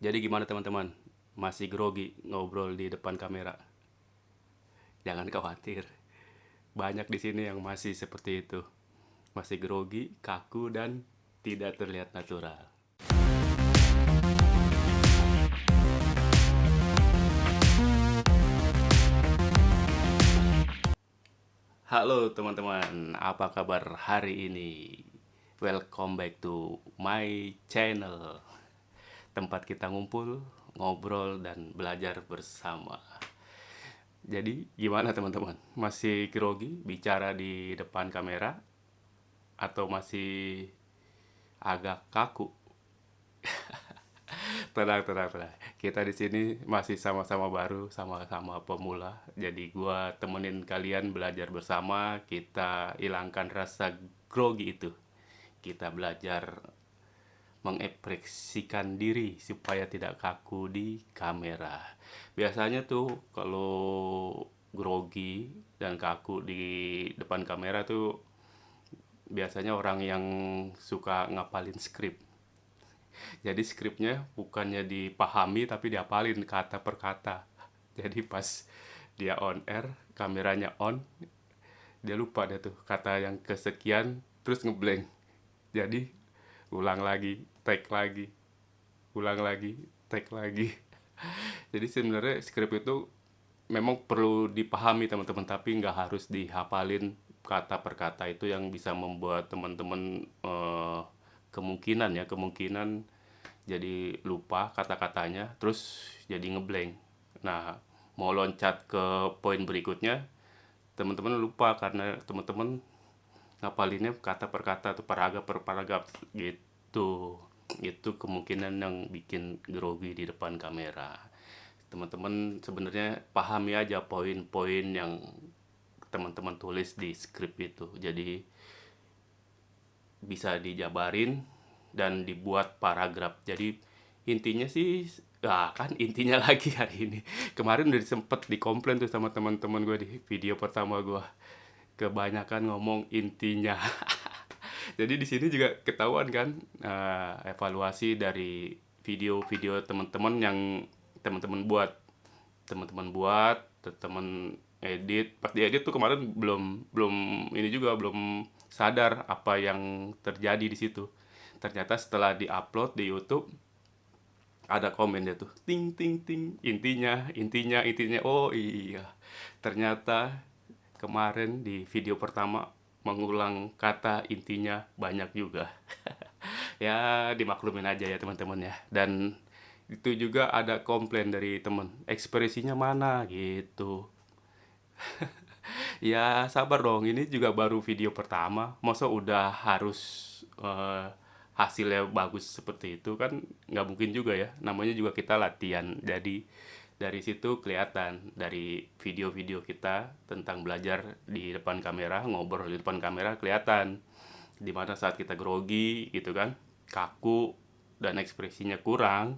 Jadi gimana teman-teman? Masih grogi ngobrol di depan kamera? Jangan khawatir. Banyak di sini yang masih seperti itu. Masih grogi, kaku, dan tidak terlihat natural. Halo teman-teman, apa kabar hari ini? Welcome back to my channel. Tempat kita ngumpul, ngobrol, dan belajar bersama. Jadi gimana teman-teman? Masih grogi bicara di depan kamera? Atau masih agak kaku? Tenang. Kita di sini masih sama-sama baru, sama-sama pemula. Jadi gua temenin kalian belajar bersama, kita hilangkan rasa grogi itu. Kita belajar mengekspresikan diri supaya tidak kaku di kamera. Biasanya tuh kalau grogi dan kaku di depan kamera tuh biasanya orang yang suka ngapalin skrip. Jadi skripnya bukannya dipahami tapi diapalin kata per kata. Jadi pas dia on air, kameranya on, dia lupa deh tuh kata yang kesekian, terus ngeblank. Jadi ulang lagi, take lagi, ulang lagi, take lagi. Jadi sebenarnya skrip itu memang perlu dipahami teman-teman, tapi nggak harus dihafalin kata per kata. Itu yang bisa membuat teman-teman kemungkinan jadi lupa kata-katanya, terus jadi ngeblank. Nah, mau loncat ke poin berikutnya, teman-teman lupa karena teman-teman ngapalinnya kata per kata atau paragraf per paragraf gitu. Itu kemungkinan yang bikin grogi di depan kamera. Teman-teman sebenarnya pahami aja poin-poin yang teman-teman tulis di skrip itu. Jadi bisa dijabarin dan dibuat paragraf. Jadi intinya sih, kan intinya lagi hari ini. Kemarin udah sempet dikomplain tuh sama teman-teman gue di video pertama gue. Kebanyakan ngomong intinya. Jadi di sini juga ketahuan kan, evaluasi dari video-video teman-teman yang teman-teman buat. Teman-teman buat, teman edit. Pas diedit tuh kemarin belum belum ini juga belum sadar apa yang terjadi di situ. Ternyata setelah diupload di YouTube ada komennya tuh ting ting ting, intinya, oh iya, ternyata kemarin di video pertama mengulang kata intinya banyak juga. Ya dimaklumin aja ya teman-teman ya. Dan itu juga ada komplain dari temen, ekspresinya mana gitu. Ya sabar dong, ini juga baru video pertama, masa udah harus hasilnya bagus seperti itu kan, nggak mungkin juga ya, namanya juga kita latihan. Jadi dari situ kelihatan dari video-video kita tentang belajar di depan kamera, ngobrol di depan kamera, kelihatan dimana saat kita grogi gitu kan, kaku dan ekspresinya kurang.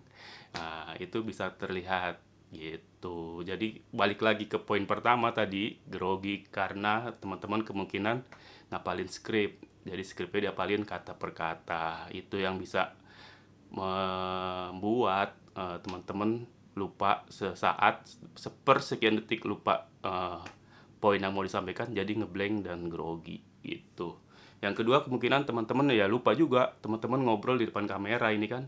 Nah itu bisa terlihat gitu. Jadi balik lagi ke poin pertama tadi, grogi karena teman-teman kemungkinan ngapalin skrip. Jadi skripnya diapalin kata per kata. Itu yang bisa membuat teman-teman lupa sesaat, sepersekian detik lupa poin yang mau disampaikan, jadi ngeblank dan grogi gitu. Yang kedua kemungkinan teman-teman ya lupa juga, teman-teman ngobrol di depan kamera ini kan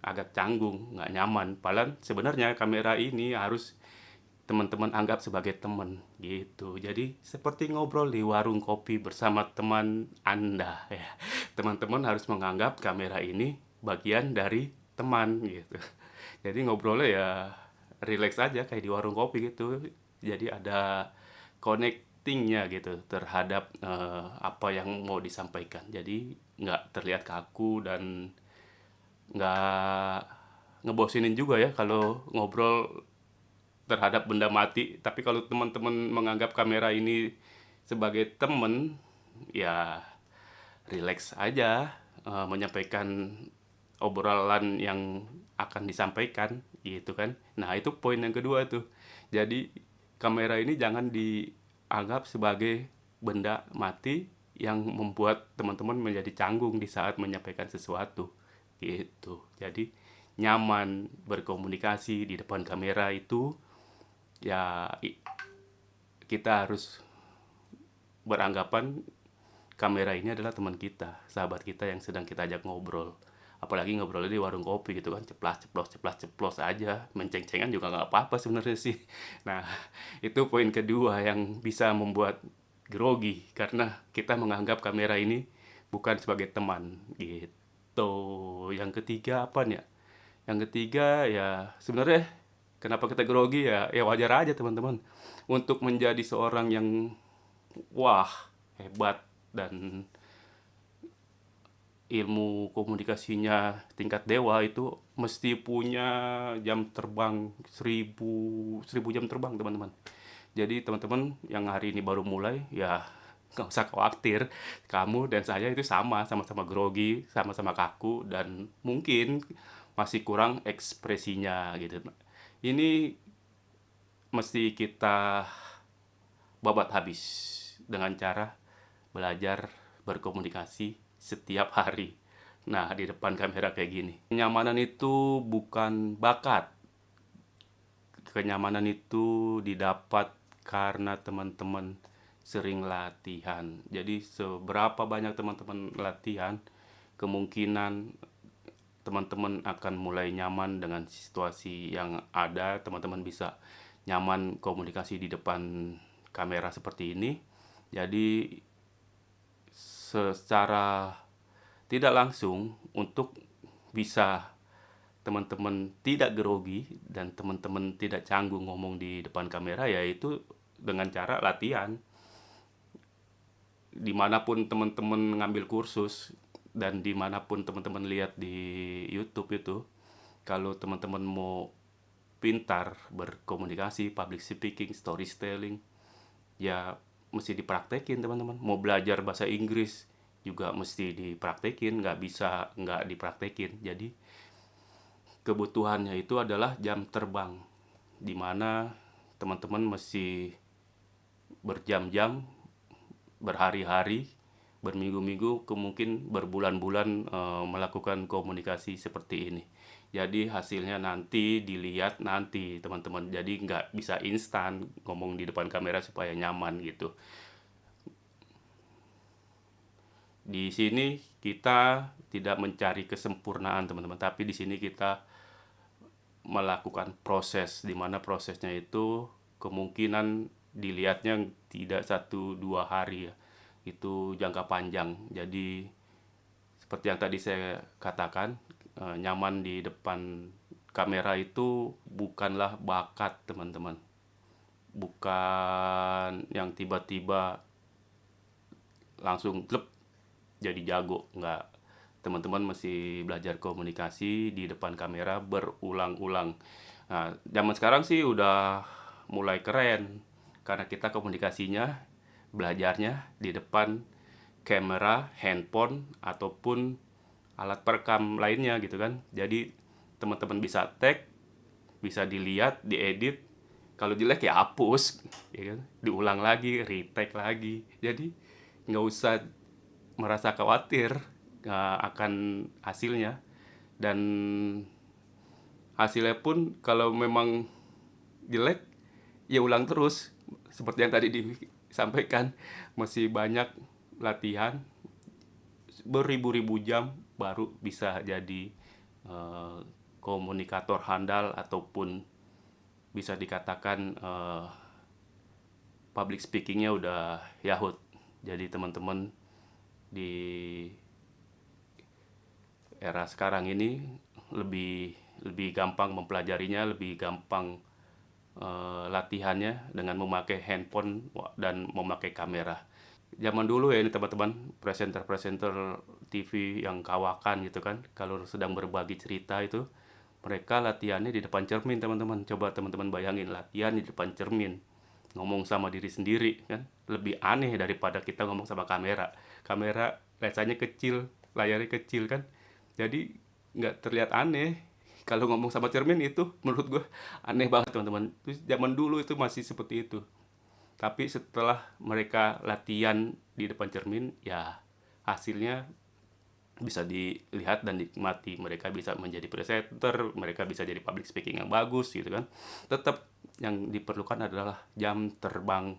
agak canggung, nggak nyaman. Padahal sebenarnya kamera ini harus teman-teman anggap sebagai teman gitu. Jadi seperti ngobrol di warung kopi bersama teman Anda ya. Teman-teman harus menganggap kamera ini bagian dari teman gitu. Jadi ngobrolnya ya relax aja kayak di warung kopi gitu. Jadi ada connectingnya gitu terhadap apa yang mau disampaikan. Jadi nggak terlihat kaku dan nggak ngebosinin juga ya kalau ngobrol terhadap benda mati. Tapi kalau teman-teman menganggap kamera ini sebagai temen, ya relax aja menyampaikan obrolan yang akan disampaikan gitu kan. Nah itu poin yang kedua tuh. Jadi kamera ini jangan dianggap sebagai benda mati yang membuat teman-teman menjadi canggung di saat menyampaikan sesuatu gitu. Jadi nyaman berkomunikasi di depan kamera itu, ya kita harus beranggapan kamera ini adalah teman kita, sahabat kita yang sedang kita ajak ngobrol. Apalagi ngobrolnya di warung kopi gitu kan, ceplas aja, menceng-cengan juga nggak apa-apa sebenarnya sih. Nah, itu poin kedua yang bisa membuat grogi, karena kita menganggap kamera ini bukan sebagai teman, gitu. Yang ketiga apa nih ya? Yang ketiga ya sebenarnya kenapa kita grogi ya wajar aja teman-teman. Untuk menjadi seorang yang wah, hebat dan ilmu komunikasinya tingkat dewa itu mesti punya jam terbang 1000 jam terbang teman-teman. Jadi teman-teman yang hari ini baru mulai ya nggak usah khawatir, kamu dan saya itu sama-sama grogi, sama-sama kaku dan mungkin masih kurang ekspresinya gitu. Ini mesti kita babat habis dengan cara belajar berkomunikasi setiap hari. Nah, di depan kamera kayak gini. Kenyamanan itu bukan bakat. Kenyamanan itu didapat karena teman-teman sering latihan. Jadi, seberapa banyak teman-teman latihan, kemungkinan teman-teman akan mulai nyaman dengan situasi yang ada. Teman-teman bisa nyaman komunikasi di depan kamera seperti ini. Jadi, secara tidak langsung untuk bisa teman-teman tidak grogi dan teman-teman tidak canggung ngomong di depan kamera, yaitu dengan cara latihan. Dimanapun teman-teman ngambil kursus dan dimanapun teman-teman lihat di YouTube itu, kalau teman-teman mau pintar berkomunikasi, public speaking, storytelling, ya mesti dipraktekin teman-teman. Mau belajar bahasa Inggris juga mesti dipraktekin, nggak bisa nggak dipraktekin. Jadi kebutuhannya itu adalah jam terbang, di mana teman-teman mesti berjam-jam, berhari-hari, berminggu-minggu, kemungkin berbulan-bulan melakukan komunikasi seperti ini. Jadi hasilnya nanti dilihat nanti teman-teman. Jadi nggak bisa instan ngomong di depan kamera supaya nyaman gitu. Di sini kita tidak mencari kesempurnaan teman-teman, tapi di sini kita melakukan proses, di mana prosesnya itu kemungkinan dilihatnya tidak 1-2 hari ya. Itu jangka panjang. Jadi seperti yang tadi saya katakan, nyaman di depan kamera itu bukanlah bakat teman-teman. Bukan yang tiba-tiba langsung klep jadi jago, nggak. Teman-teman mesti belajar komunikasi di depan kamera berulang-ulang. Nah, zaman sekarang sih udah mulai keren karena kita komunikasinya, belajarnya di depan kamera, handphone ataupun alat perekam lainnya gitu kan. Jadi teman-teman bisa tag, bisa dilihat, diedit. Kalau jelek ya hapus, ya kan? Diulang lagi, retake lagi. Jadi nggak usah merasa khawatir akan hasilnya. Dan hasilnya pun kalau memang jelek, ya ulang terus. Seperti yang tadi disampaikan, masih banyak latihan, beribu-ribu jam baru bisa jadi komunikator handal ataupun bisa dikatakan public speakingnya udah yahut. Jadi teman-teman di era sekarang ini lebih lebih gampang mempelajarinya, lebih gampang latihannya dengan memakai handphone dan memakai kamera. Zaman dulu ya ini teman-teman, presenter-presenter TV yang kawakan gitu kan, kalau sedang berbagi cerita itu, mereka latihannya di depan cermin teman-teman. Coba teman-teman bayangin latihan di depan cermin, ngomong sama diri sendiri kan, lebih aneh daripada kita ngomong sama kamera. Kamera lensanya kecil, layarnya kecil kan, jadi nggak terlihat aneh. Kalau ngomong sama cermin itu menurut gue aneh banget teman-teman. Terus zaman dulu itu masih seperti itu. Tapi setelah mereka latihan di depan cermin, ya hasilnya bisa dilihat dan dinikmati. Mereka bisa menjadi presenter, mereka bisa jadi public speaking yang bagus gitu kan. Tetap yang diperlukan adalah jam terbang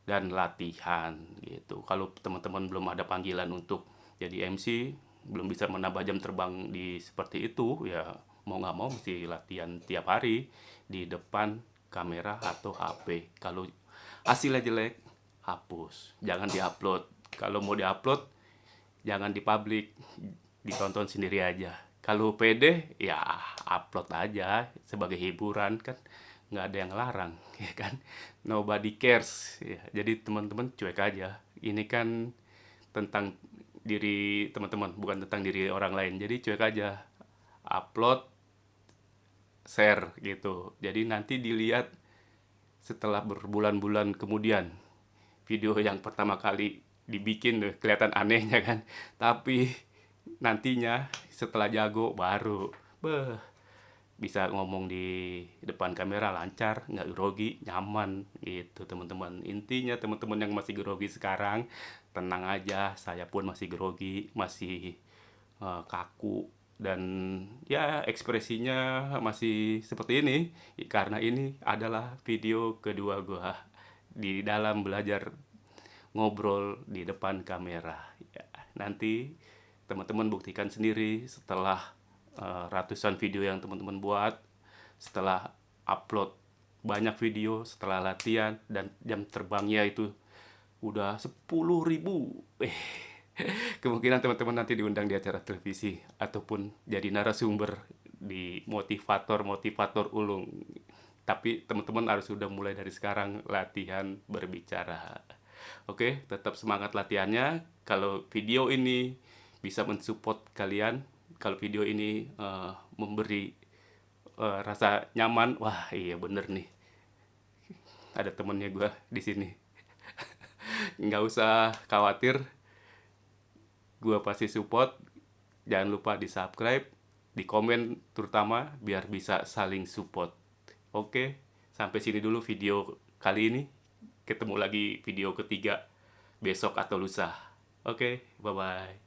dan latihan gitu. Kalau teman-teman belum ada panggilan untuk jadi MC, belum bisa menambah jam terbang di seperti itu, ya mau nggak mau mesti latihan tiap hari di depan kamera atau HP. Kalau hasilnya jelek, hapus, jangan diupload. Kalau mau diupload, jangan dipublik, ditonton sendiri aja. Kalau pede, ya upload aja sebagai hiburan kan, nggak ada yang larang, ya kan? Nobody cares. Ya, jadi teman-teman cuek aja. Ini kan tentang diri teman-teman, bukan tentang diri orang lain. Jadi cuek aja, upload, share gitu. Jadi nanti dilihat setelah berbulan-bulan kemudian video yang pertama kali dibikin kelihatan anehnya kan, tapi nantinya setelah jago baru beh bisa ngomong di depan kamera lancar, nggak grogi, nyaman gitu teman-teman. Intinya teman-teman yang masih grogi sekarang, tenang aja, saya pun masih grogi, masih kaku, dan ya ekspresinya masih seperti ini karena ini adalah video kedua gua di dalam belajar ngobrol di depan kamera. Ya, nanti teman-teman buktikan sendiri setelah ratusan video yang teman-teman buat, setelah upload banyak video, setelah latihan dan jam terbangnya itu udah 10.000. Kemungkinan teman-teman nanti diundang di acara televisi ataupun jadi narasumber di motivator-motivator ulung. Tapi teman-teman harus sudah mulai dari sekarang latihan berbicara. Oke, tetap semangat latihannya. Kalau video ini bisa mensupport kalian, kalau video ini memberi rasa nyaman, wah iya bener nih. Ada temennya gue di sini. Nggak usah khawatir, gue pasti support. Jangan lupa di subscribe, di komen terutama biar bisa saling support. Oke, sampai sini dulu video kali ini. Ketemu lagi video ketiga besok atau lusa. Oke, bye-bye.